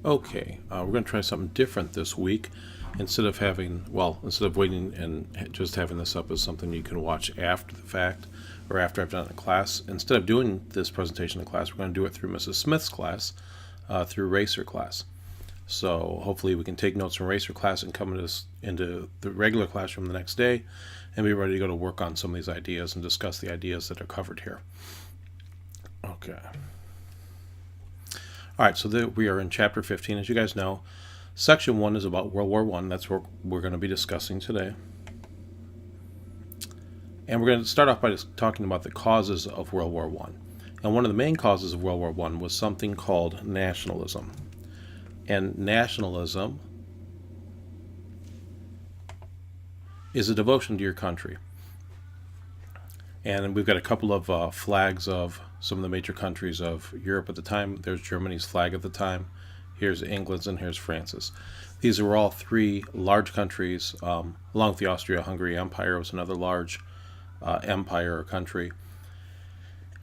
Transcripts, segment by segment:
Okay, we're going to try something different this week. Instead of waiting and just having this up as something you can watch after the fact or after I've done it in class, instead of doing this presentation in class, we're going to do it through Mrs. Smith's class, through Racer class. So hopefully we can take notes from Racer class and come into the regular classroom the next day and be ready to go to work on some of these ideas and discuss the ideas that are covered here. Okay. All right, so we are in chapter 15. As you guys know, section 1 is about World War I. That's what we're going to be discussing today. And we're going to start off by just talking about the causes of World War I. And one of the main causes of World War I was something called nationalism. And nationalism is a devotion to your country. And we've got a couple of flags of some of the major countries of Europe at the time. There's Germany's flag at the time. Here's England's and here's France's. These were all three large countries, along with the Austria-Hungary Empire was another large empire or country.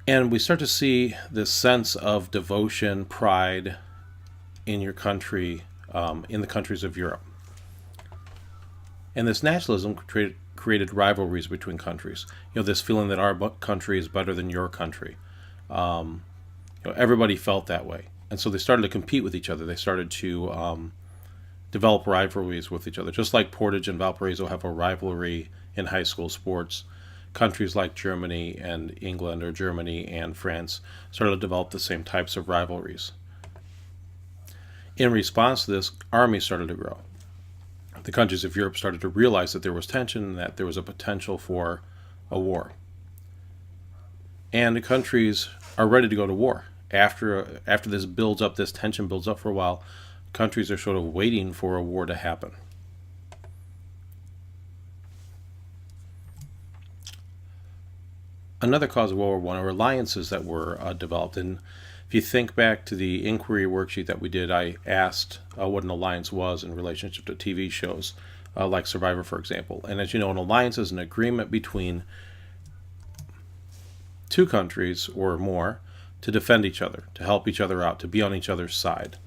And we start to see this sense of devotion, pride in your country, in the countries of Europe. And this nationalism created rivalries between countries. This feeling that our country is better than your country. Everybody felt that way. And so they started to compete with each other. They started to develop rivalries with each other. Just like Portage and Valparaiso have a rivalry in high school sports, countries like Germany and England, or Germany and France, started to develop the same types of rivalries. In response to this, armies started to grow. The countries of Europe started to realize that there was tension and that there was a potential for a war. And the countries are ready to go to war. After this builds up, this tension builds up for a while, countries are sort of waiting for a war to happen. Another cause of World War I are alliances that were developed. And if you think back to the inquiry worksheet that we did, I asked what an alliance was in relationship to TV shows, like Survivor, for example. And as you know, an alliance is an agreement between two countries or more to defend each other, to help each other out, to be on each other's side.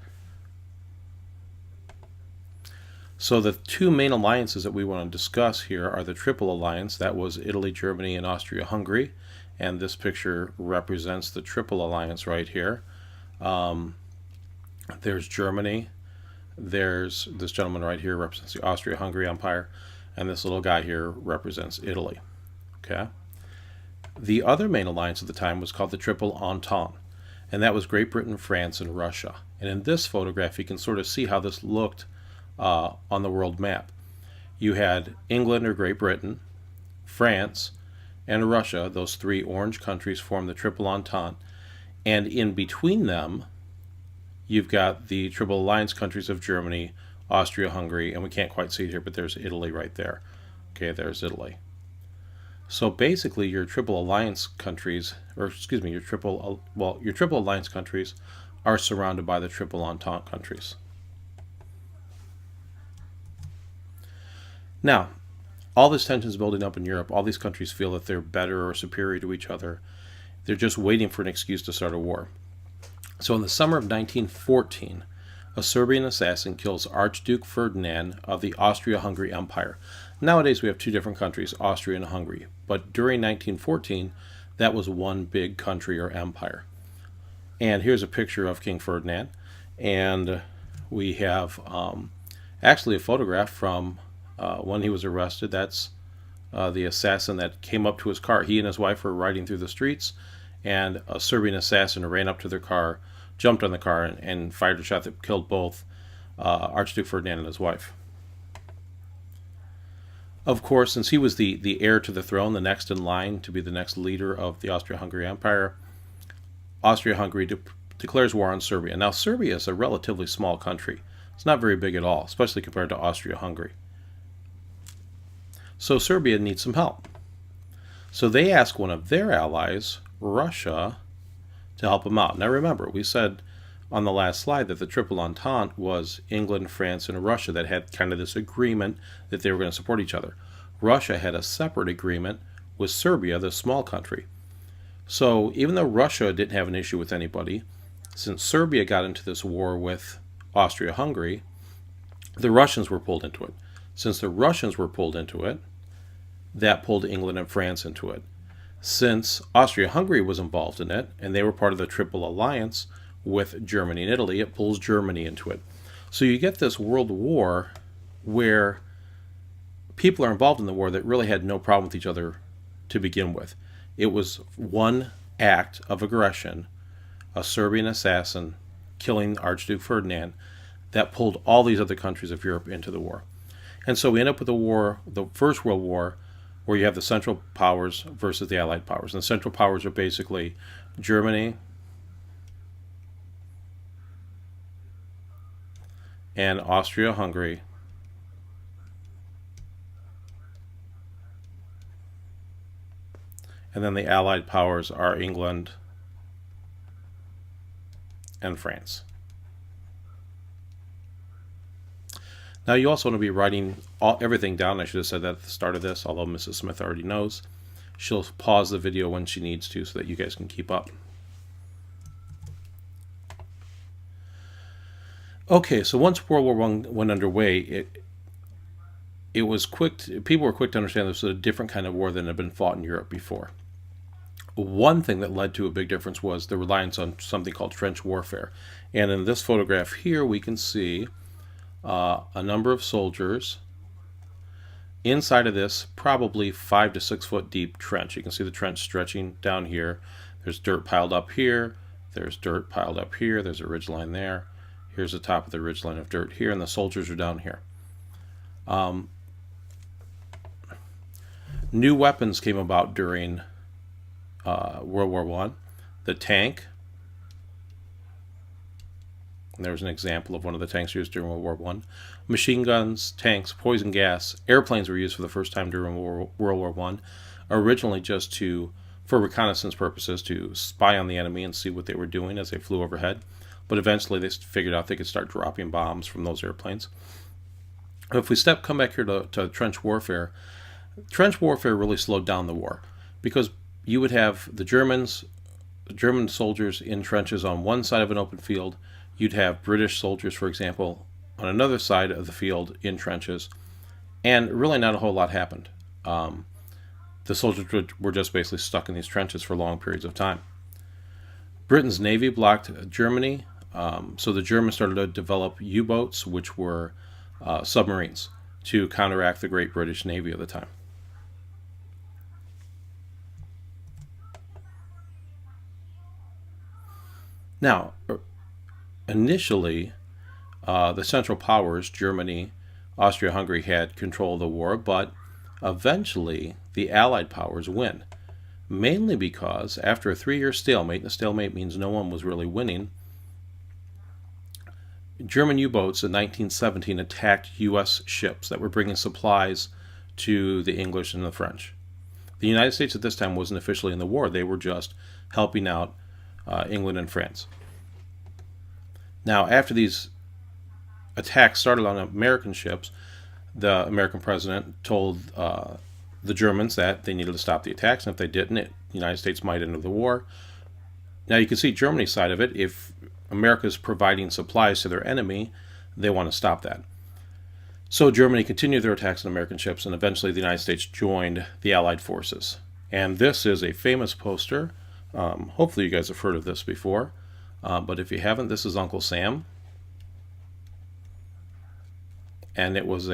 So the two main alliances that we want to discuss here are the Triple Alliance. That was Italy, Germany, and Austria-Hungary. And this picture represents the Triple Alliance right here. There's Germany. There's this gentleman right here represents the Austria-Hungary Empire. And this little guy here represents Italy. Okay. The other main alliance at the time was called the Triple Entente. And that was Great Britain, France, and Russia. And in this photograph, you can sort of see how this looked on the world map. You had England or Great Britain, France, and Russia. Those three orange countries form the Triple Entente. And in between them, you've got the Triple Alliance countries of Germany, Austria-Hungary, and we can't quite see it here, but there's Italy right there. Okay, there's Italy. So basically, your Triple Alliance countries, your Triple Alliance countries are surrounded by the Triple Entente countries. Now, all this tension is building up in Europe. All these countries feel that they're better or superior to each other. They're just waiting for an excuse to start a war. So in the summer of 1914, a Serbian assassin kills Archduke Ferdinand of the Austria-Hungary Empire. Nowadays we have two different countries, Austria and Hungary. But during 1914, that was one big country or empire. And here's a picture of King Ferdinand. And we have actually a photograph from when he was arrested. That's the assassin that came up to his car. He and his wife were riding through the streets, and a Serbian assassin ran up to their car, jumped on the car, and fired a shot that killed both Archduke Ferdinand and his wife. Of course, since he was the heir to the throne, the next in line to be the next leader of the Austria-Hungary Empire, Austria-Hungary declares war on Serbia. Now, Serbia is a relatively small country. It's not very big at all, especially compared to Austria-Hungary. So Serbia needs some help. So they ask one of their allies, Russia, to help them out. Now remember, we said on the last slide that the Triple Entente was England, France, and Russia that had kind of this agreement that they were going to support each other. Russia had a separate agreement with Serbia, the small country. So even though Russia didn't have an issue with anybody, since Serbia got into this war with Austria-Hungary, the Russians were pulled into it. Since the Russians were pulled into it, that pulled England and France into it. Since Austria-Hungary was involved in it, and they were part of the Triple Alliance with Germany and Italy, it pulls Germany into it. So you get this world war where people are involved in the war that really had no problem with each other to begin with. It was one act of aggression, a Serbian assassin killing Archduke Ferdinand, that pulled all these other countries of Europe into the war. And so we end up with a war, the First World War, where you have the Central Powers versus the Allied Powers. And the Central Powers are basically Germany and Austria-Hungary and then the Allied Powers are England and France. Now you also want to be writing everything down. I should have said that at the start of this, although Mrs. Smith already knows. She'll pause the video when she needs to so that you guys can keep up. Okay, so once World War I went underway, it was quick. People were quick to understand this was a different kind of war than had been fought in Europe before. One thing that led to a big difference was the reliance on something called trench warfare. And in this photograph here, we can see a number of soldiers inside of this probably 5 to 6 foot deep trench. You can see the trench stretching down here. There's dirt piled up here. There's dirt piled up here. There's a ridgeline there. Here's the top of the ridgeline of dirt here, and the soldiers are down here. New weapons came about during World War I. The tank. And there was an example of one of the tanks used during World War I. Machine guns, tanks, poison gas, airplanes were used for the first time during World War I. Originally just for reconnaissance purposes, to spy on the enemy and see what they were doing as they flew overhead. But eventually they figured out they could start dropping bombs from those airplanes. If we come back here to trench warfare really slowed down the war, because you would have the German soldiers in trenches on one side of an open field. You'd have British soldiers, for example, on another side of the field in trenches, and really not a whole lot happened. The soldiers were just basically stuck in these trenches for long periods of time. Britain's navy blocked Germany, so the Germans started to develop U-boats, which were submarines, to counteract the great British Navy of the time. Now, initially, the Central Powers, Germany, Austria-Hungary, had control of the war, but eventually the Allied powers win. Mainly because after a 3-year stalemate, and a stalemate means no one was really winning, German U-boats in 1917 attacked U.S. ships that were bringing supplies to the English and the French. The United States at this time wasn't officially in the war. They were just helping out England and France. Now, after these attacks started on American ships, the American president told the Germans that they needed to stop the attacks, and if they didn't, the United States might enter the war. Now, you can see Germany's side of it. If America is providing supplies to their enemy, they want to stop that. So Germany continued their attacks on American ships, and eventually the United States joined the Allied forces. And this is a famous poster. Hopefully you guys have heard of this before. But if you haven't, this is Uncle Sam. And it was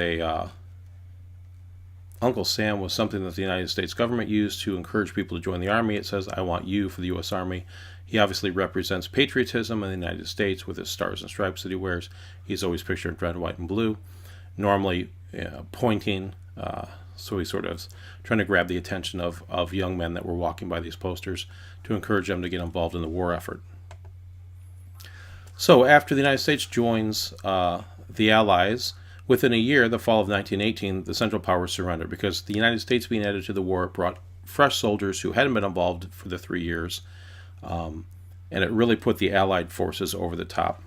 Uncle Sam was something that the United States government used to encourage people to join the Army. It says, "I want you," for the U.S. Army. He obviously represents patriotism in the United States with his stars and stripes that he wears. He's always pictured in red, white, and blue, normally pointing. So he's sort of trying to grab the attention of young men that were walking by these posters to encourage them to get involved in the war effort. So after the United States joins the Allies, within a year, the fall of 1918, the Central Powers surrendered because the United States being added to the war brought fresh soldiers who hadn't been involved for the 3 years, and it really put the Allied forces over the top.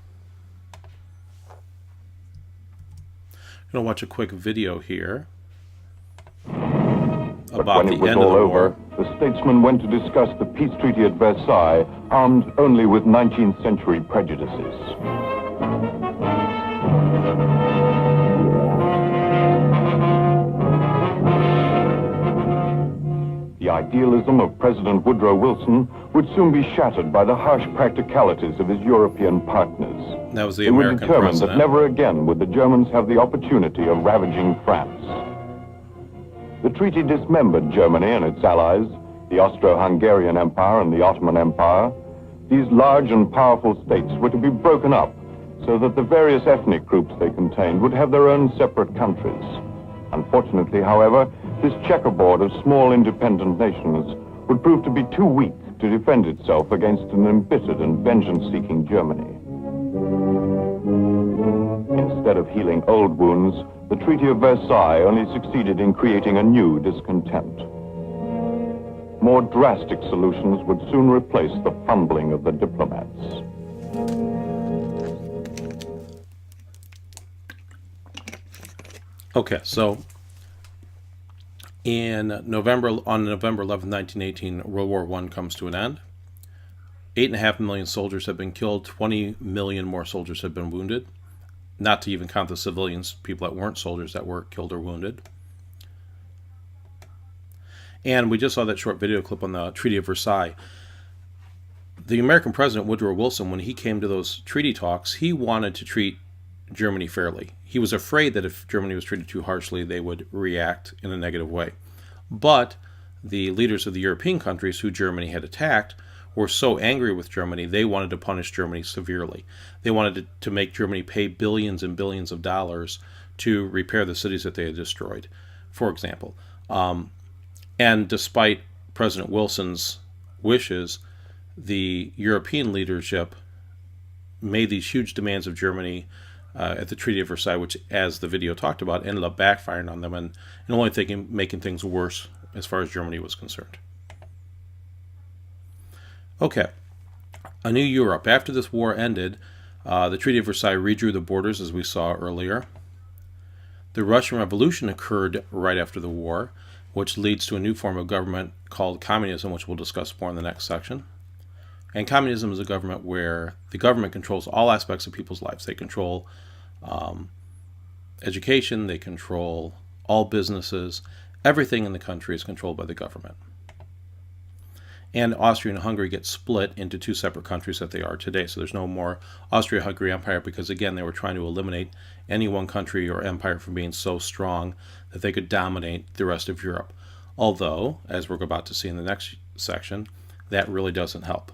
I'm going to watch a quick video here about the end of the war. The statesmen went to discuss the peace treaty at Versailles, armed only with 19th century prejudices. idealism of President Woodrow Wilson would soon be shattered by the harsh practicalities of his European partners. That was the They were American determined president. that never again would the Germans have the opportunity of ravaging France. The treaty dismembered Germany and its allies, the Austro-Hungarian Empire and the Ottoman Empire. These large and powerful states were to be broken up so that the various ethnic groups they contained would have their own separate countries. Unfortunately, however, this checkerboard of small independent nations would prove to be too weak to defend itself against an embittered and vengeance-seeking Germany. Instead of healing old wounds, the Treaty of Versailles only succeeded in creating a new discontent. More drastic solutions would soon replace the fumbling of the diplomats. Okay, so on November 11, 1918, World War I comes to an end. 8.5 million soldiers have been killed, 20 million more soldiers have been wounded, not to even count the civilians, people that weren't soldiers that were killed or wounded. And we just saw that short video clip on the Treaty of Versailles. The American president, Woodrow Wilson, when he came to those treaty talks, he wanted to treat Germany fairly. He was afraid that if Germany was treated too harshly, they would react in a negative way. But the leaders of the European countries who Germany had attacked were so angry with Germany, they wanted to punish Germany severely. They wanted to make Germany pay billions and billions of dollars to repair the cities that they had destroyed, for example. And despite President Wilson's wishes, the European leadership made these huge demands of Germany at the Treaty of Versailles, which, as the video talked about, ended up backfiring on them and only making things worse as far as Germany was concerned. Okay, a new Europe. After this war ended, the Treaty of Versailles redrew the borders, as we saw earlier. The Russian Revolution occurred right after the war, which leads to a new form of government called communism, which we'll discuss more in the next section. And communism is a government where the government controls all aspects of people's lives. They control education, they control all businesses. Everything in the country is controlled by the government. And Austria and Hungary get split into two separate countries that they are today. So there's no more Austria-Hungary Empire because, again, they were trying to eliminate any one country or empire from being so strong that they could dominate the rest of Europe. Although, as we're about to see in the next section, that really doesn't help.